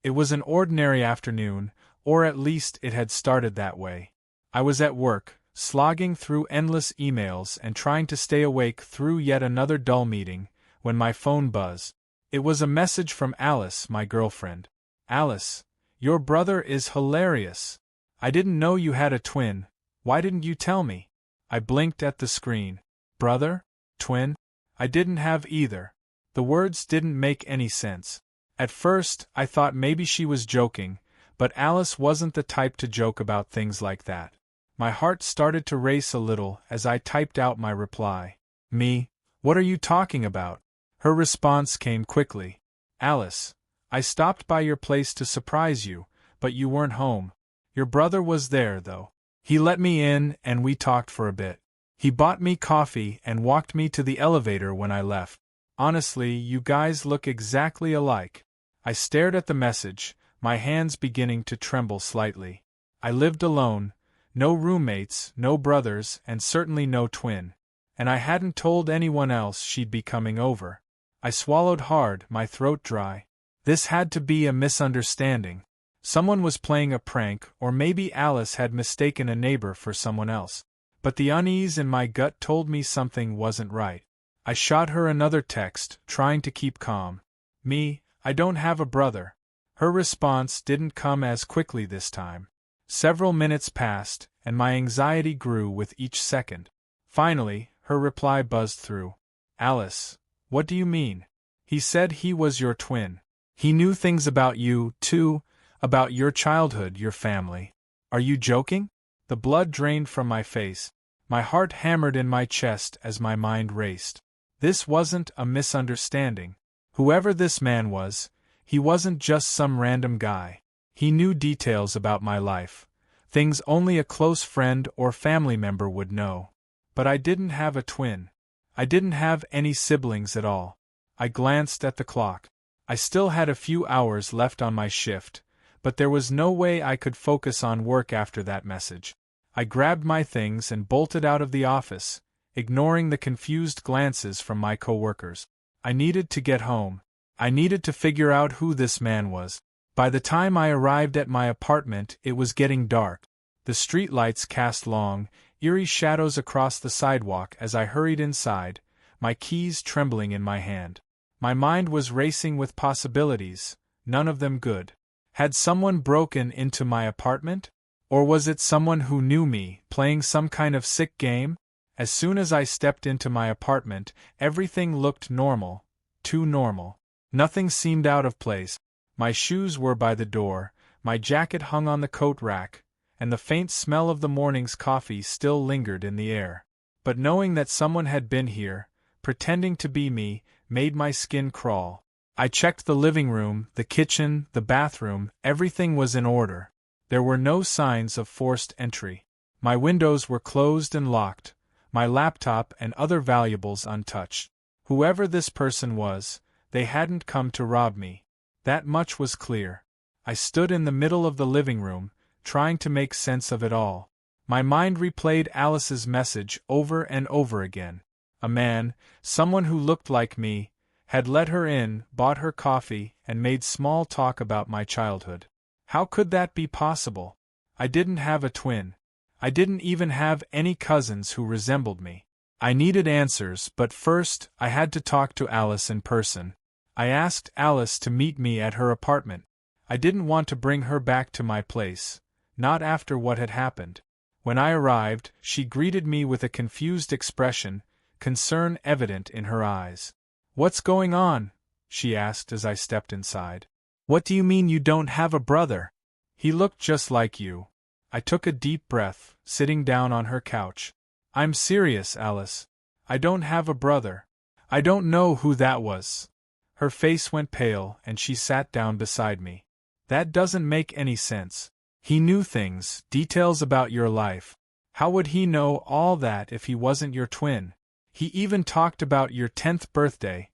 It was an ordinary afternoon, or at least it had started that way. I was at work, slogging through endless emails and trying to stay awake through yet another dull meeting, when my phone buzzed. It was a message from Alice, my girlfriend. Alice, your brother is hilarious. I didn't know you had a twin. Why didn't you tell me? I blinked at the screen. Brother? Twin? I didn't have either. The words didn't make any sense. At first, I thought maybe she was joking, but Alice wasn't the type to joke about things like that. My heart started to race a little as I typed out my reply. Me? What are you talking about? Her response came quickly. Alice, I stopped by your place to surprise you, but you weren't home. Your brother was there, though. He let me in and we talked for a bit. He bought me coffee and walked me to the elevator when I left. Honestly, you guys look exactly alike. I stared at the message, my hands beginning to tremble slightly. I lived alone, no roommates, no brothers, and certainly no twin. And I hadn't told anyone else she'd be coming over. I swallowed hard, my throat dry. This had to be a misunderstanding. Someone was playing a prank, or maybe Alice had mistaken a neighbor for someone else. But the unease in my gut told me something wasn't right. I shot her another text, trying to keep calm. Me, I don't have a brother. Her response didn't come as quickly this time. Several minutes passed, and my anxiety grew with each second. Finally, her reply buzzed through. Alice, what do you mean? He said he was your twin. He knew things about you, too, about your childhood, your family. Are you joking? The blood drained from my face. My heart hammered in my chest as my mind raced. This wasn't a misunderstanding. Whoever this man was, he wasn't just some random guy. He knew details about my life, things only a close friend or family member would know. But I didn't have a twin. I didn't have any siblings at all. I glanced at the clock. I still had a few hours left on my shift, but there was no way I could focus on work after that message. I grabbed my things and bolted out of the office, ignoring the confused glances from my coworkers. I needed to get home. I needed to figure out who this man was. By the time I arrived at my apartment, it was getting dark. The streetlights cast long, eerie shadows across the sidewalk as I hurried inside, my keys trembling in my hand. My mind was racing with possibilities, none of them good. Had someone broken into my apartment? Or was it someone who knew me, playing some kind of sick game? As soon as I stepped into my apartment, everything looked normal, too normal. Nothing seemed out of place. My shoes were by the door, my jacket hung on the coat rack, and the faint smell of the morning's coffee still lingered in the air. But knowing that someone had been here, pretending to be me, made my skin crawl. I checked the living room, the kitchen, the bathroom, everything was in order. There were no signs of forced entry. My windows were closed and locked, my laptop and other valuables untouched. Whoever this person was, they hadn't come to rob me. That much was clear. I stood in the middle of the living room, trying to make sense of it all. My mind replayed Alice's message over and over again. A man, someone who looked like me, had let her in, bought her coffee, and made small talk about my childhood. How could that be possible? I didn't have a twin. I didn't even have any cousins who resembled me. I needed answers, but first, I had to talk to Alice in person. I asked Alice to meet me at her apartment. I didn't want to bring her back to my place, not after what had happened. When I arrived, she greeted me with a confused expression, concern evident in her eyes. "What's going on?" she asked as I stepped inside. "What do you mean you don't have a brother? He looked just like you." I took a deep breath, sitting down on her couch. "I'm serious, Alice. I don't have a brother. I don't know who that was." Her face went pale, and she sat down beside me. "That doesn't make any sense. He knew things, details about your life. How would he know all that if he wasn't your twin? He even talked about your 10th birthday,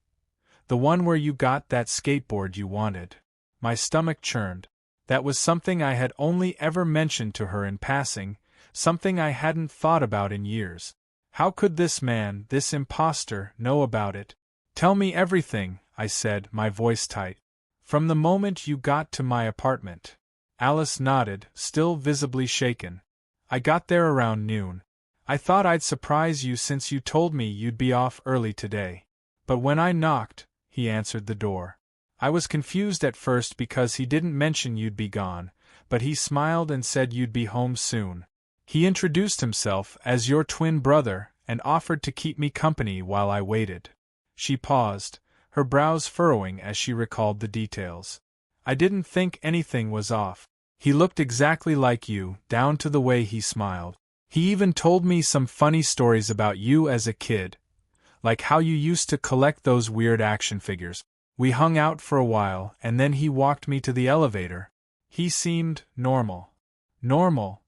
the one where you got that skateboard you wanted." My stomach churned. That was something I had only ever mentioned to her in passing, something I hadn't thought about in years. How could this man, this imposter, know about it? "Tell me everything," I said, my voice tight. From the moment you got to my apartment. Alice nodded, still visibly shaken. I got there around noon. I thought I'd surprise you since you told me you'd be off early today. But when I knocked, he answered the door. I was confused at first because he didn't mention you'd be gone, but he smiled and said you'd be home soon. He introduced himself as your twin brother and offered to keep me company while I waited. She paused, her brows furrowing as she recalled the details. I didn't think anything was off. He looked exactly like you, down to the way he smiled. He even told me some funny stories about you as a kid, like how you used to collect those weird action figures. We hung out for a while, and then he walked me to the elevator. He seemed normal. Normal?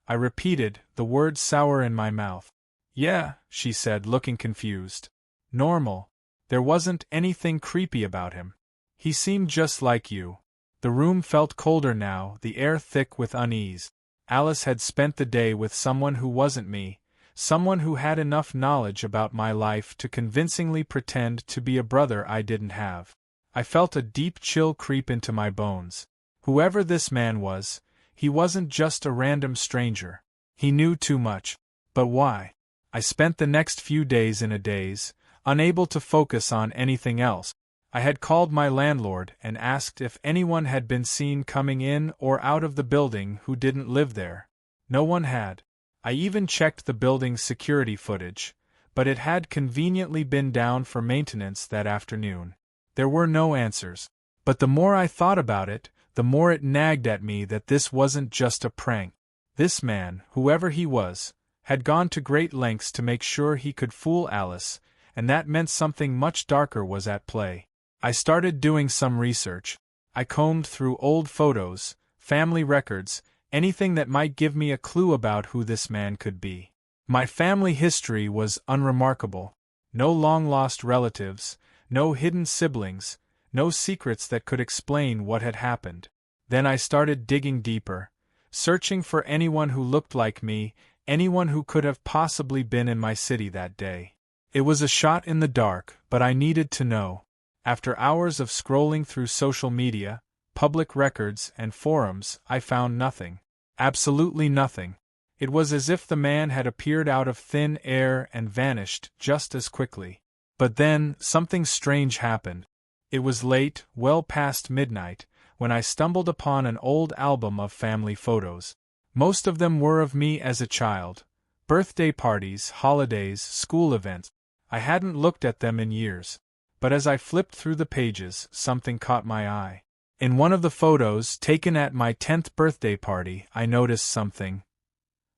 I repeated, the words sour in my mouth. Yeah, she said, looking confused. Normal. There wasn't anything creepy about him. He seemed just like you. The room felt colder now, the air thick with unease. Alice had spent the day with someone who wasn't me, someone who had enough knowledge about my life to convincingly pretend to be a brother I didn't have. I felt a deep chill creep into my bones. Whoever this man was, he wasn't just a random stranger. He knew too much. But why? I spent the next few days in a daze, unable to focus on anything else. I had called my landlord and asked if anyone had been seen coming in or out of the building who didn't live there. No one had. I even checked the building's security footage, but it had conveniently been down for maintenance that afternoon. There were no answers. But the more I thought about it, the more it nagged at me that this wasn't just a prank. This man, whoever he was, had gone to great lengths to make sure he could fool Alice, and that meant something much darker was at play. I started doing some research. I combed through old photos, family records, anything that might give me a clue about who this man could be. My family history was unremarkable. No long-lost relatives, no hidden siblings, no secrets that could explain what had happened. Then I started digging deeper, searching for anyone who looked like me, anyone who could have possibly been in my city that day. It was a shot in the dark, but I needed to know. After hours of scrolling through social media, public records, and forums, I found nothing. Absolutely nothing. It was as if the man had appeared out of thin air and vanished just as quickly. But then, something strange happened. It was late, well past midnight, when I stumbled upon an old album of family photos. Most of them were of me as a child. Birthday parties, holidays, school events. I hadn't looked at them in years. But as I flipped through the pages, something caught my eye. In one of the photos, taken at my 10th birthday party, I noticed something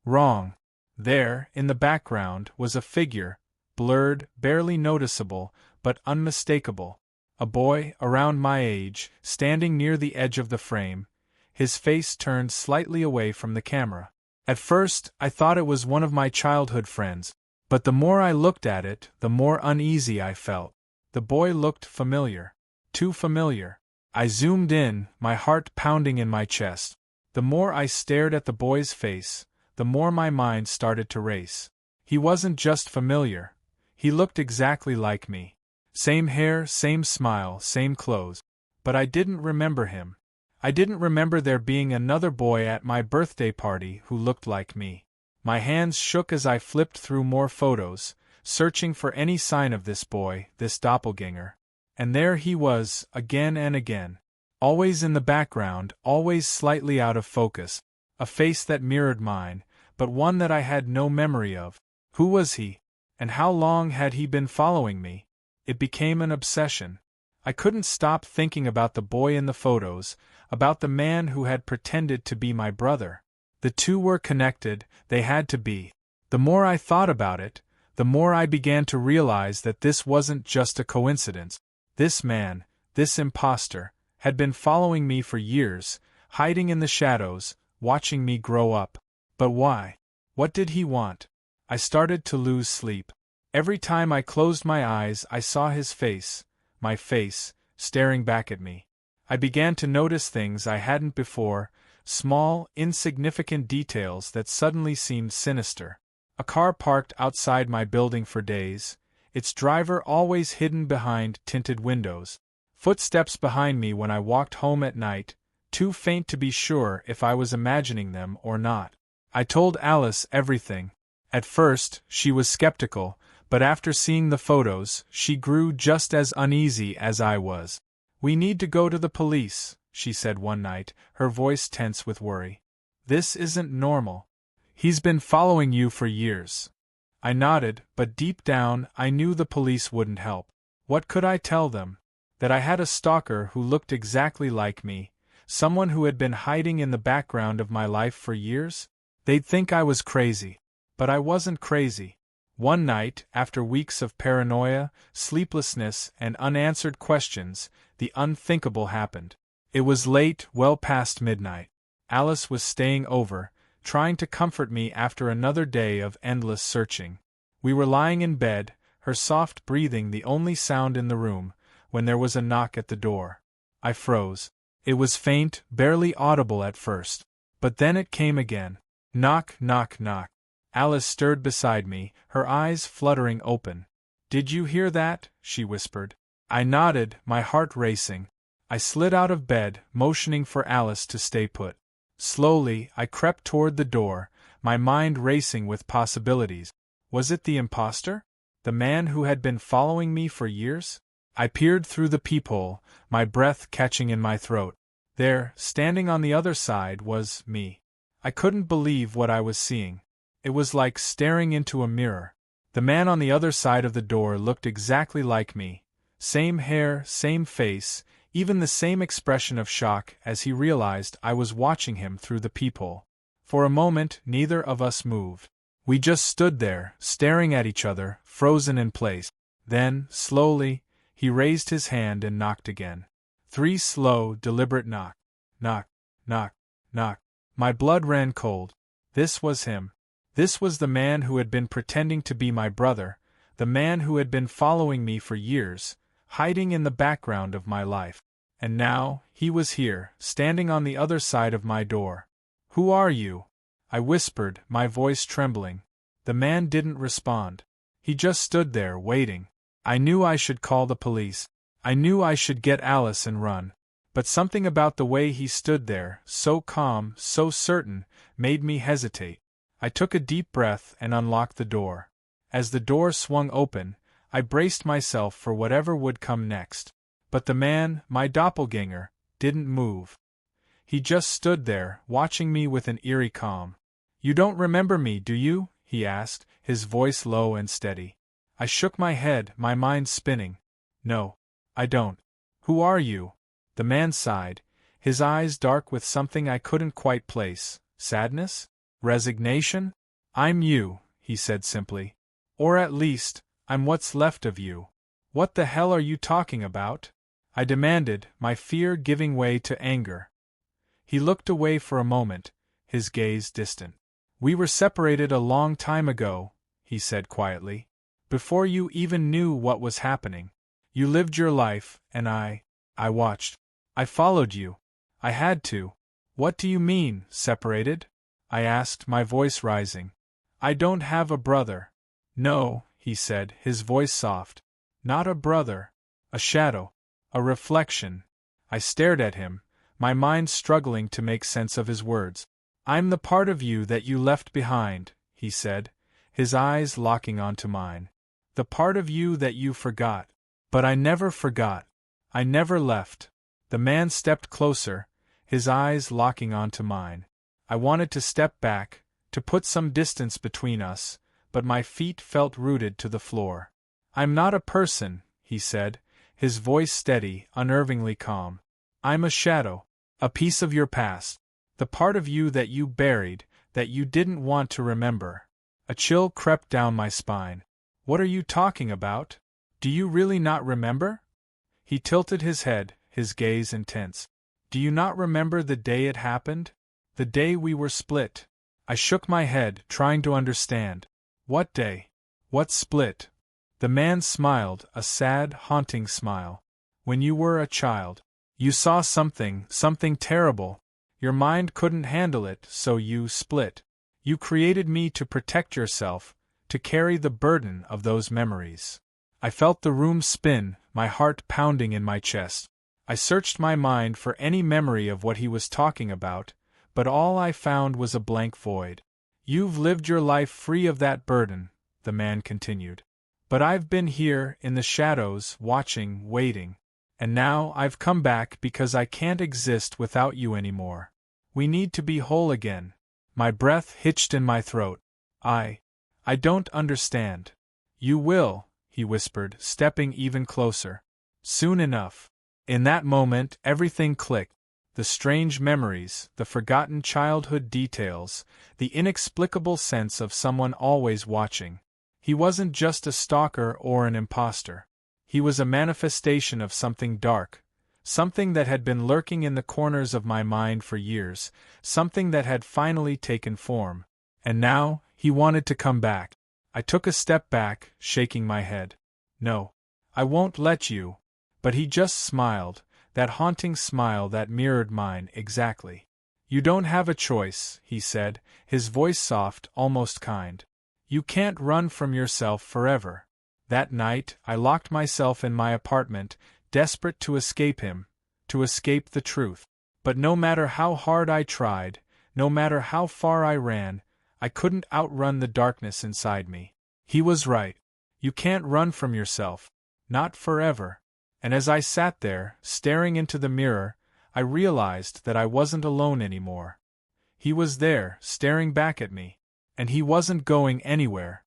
wrong. There, in the background, was a figure, blurred, barely noticeable, but unmistakable. A boy, around my age, standing near the edge of the frame, his face turned slightly away from the camera. At first, I thought it was one of my childhood friends, but the more I looked at it, the more uneasy I felt. The boy looked familiar. Too familiar. I zoomed in, my heart pounding in my chest. The more I stared at the boy's face, the more my mind started to race. He wasn't just familiar. He looked exactly like me. Same hair, same smile, same clothes. But I didn't remember him. I didn't remember there being another boy at my birthday party who looked like me. My hands shook as I flipped through more photos, searching for any sign of this boy, this doppelganger. And there he was, again and again. Always in the background, always slightly out of focus. A face that mirrored mine, but one that I had no memory of. Who was he? And how long had he been following me? It became an obsession. I couldn't stop thinking about the boy in the photos, about the man who had pretended to be my brother. The two were connected, they had to be. The more I thought about it, the more I began to realize that this wasn't just a coincidence. This man, this imposter, had been following me for years, hiding in the shadows, watching me grow up. But why? What did he want? I started to lose sleep. Every time I closed my eyes, I saw his face, my face, staring back at me. I began to notice things I hadn't before, small, insignificant details that suddenly seemed sinister. A car parked outside my building for days, its driver always hidden behind tinted windows. Footsteps behind me when I walked home at night, too faint to be sure if I was imagining them or not. I told Alice everything. At first, she was skeptical, but after seeing the photos, she grew just as uneasy as I was. "We need to go to the police," she said one night, her voice tense with worry. "This isn't normal. He's been following you for years." I nodded, but deep down I knew the police wouldn't help. What could I tell them? That I had a stalker who looked exactly like me, someone who had been hiding in the background of my life for years? They'd think I was crazy. But I wasn't crazy. One night, after weeks of paranoia, sleeplessness, and unanswered questions, the unthinkable happened. It was late, well past midnight. Alice was staying over, trying to comfort me after another day of endless searching. We were lying in bed, her soft breathing the only sound in the room, when there was a knock at the door. I froze. It was faint, barely audible at first. But then it came again. Knock, knock, knock. Alice stirred beside me, her eyes fluttering open. "Did you hear that?" she whispered. I nodded, my heart racing. I slid out of bed, motioning for Alice to stay put. Slowly, I crept toward the door, my mind racing with possibilities. Was it the imposter? The man who had been following me for years? I peered through the peephole, my breath catching in my throat. There, standing on the other side, was me. I couldn't believe what I was seeing. It was like staring into a mirror. The man on the other side of the door looked exactly like me. Same hair, same face, even the same expression of shock as he realized I was watching him through the peephole. For a moment, neither of us moved. We just stood there, staring at each other, frozen in place. Then, slowly, he raised his hand and knocked again. 3 slow, deliberate knock. Knock, knock, knock. My blood ran cold. This was him. This was the man who had been pretending to be my brother, the man who had been following me for years, hiding in the background of my life. And now, he was here, standing on the other side of my door. "Who are you?" I whispered, my voice trembling. The man didn't respond. He just stood there, waiting. I knew I should call the police. I knew I should get Alice and run. But something about the way he stood there, so calm, so certain, made me hesitate. I took a deep breath and unlocked the door. As the door swung open, I braced myself for whatever would come next. But the man, my doppelganger, didn't move. He just stood there, watching me with an eerie calm. "You don't remember me, do you?" he asked, his voice low and steady. I shook my head, my mind spinning. "No, I don't." "Who are you?" The man sighed, his eyes dark with something I couldn't quite place. Sadness? Resignation? "I'm you," he said simply. "Or at least, I'm what's left of you." "What the hell are you talking about?" I demanded, my fear giving way to anger. He looked away for a moment, his gaze distant. "We were separated a long time ago," he said quietly. "Before you even knew what was happening. You lived your life, and I watched. I followed you. I had to." "What do you mean, separated?" I asked, my voice rising. "I don't have a brother." "No," he said, his voice soft. "Not a brother. A shadow. A reflection." I stared at him, my mind struggling to make sense of his words. "I'm the part of you that you left behind," he said, his eyes locking onto mine. "The part of you that you forgot. But I never forgot. I never left." The man stepped closer, his eyes locking onto mine. I wanted to step back, to put some distance between us, but my feet felt rooted to the floor. "I'm not a person," he said, his voice steady, unnervingly calm. "I'm a shadow, a piece of your past, the part of you that you buried, that you didn't want to remember." A chill crept down my spine. "What are you talking about? Do you really not remember?" He tilted his head, his gaze intense. "Do you not remember the day it happened? The day we were split?" I shook my head, trying to understand. "What day? What split?" The man smiled, a sad, haunting smile. "When you were a child. You saw something terrible. Your mind couldn't handle it, so you split. You created me to protect yourself, to carry the burden of those memories." I felt the room spin, my heart pounding in my chest. I searched my mind for any memory of what he was talking about, but all I found was a blank void. You've lived your life free of that burden, the man continued. But I've been here, in the shadows, watching, waiting. And now I've come back because I can't exist without you anymore. We need to be whole again. My breath hitched in my throat. I don't understand. You will, he whispered, stepping even closer. Soon enough. In that moment, everything clicked. The strange memories, the forgotten childhood details, the inexplicable sense of someone always watching. He wasn't just a stalker or an imposter. He was a manifestation of something dark, something that had been lurking in the corners of my mind for years, something that had finally taken form. And now, he wanted to come back. I took a step back, shaking my head. No. I won't let you. But he just smiled, that haunting smile that mirrored mine exactly. You don't have a choice, he said, his voice soft, almost kind. You can't run from yourself forever. That night, I locked myself in my apartment, desperate to escape him, to escape the truth. But no matter how hard I tried, no matter how far I ran, I couldn't outrun the darkness inside me. He was right. You can't run from yourself. Not forever. And as I sat there, staring into the mirror, I realized that I wasn't alone anymore. He was there, staring back at me. And he wasn't going anywhere,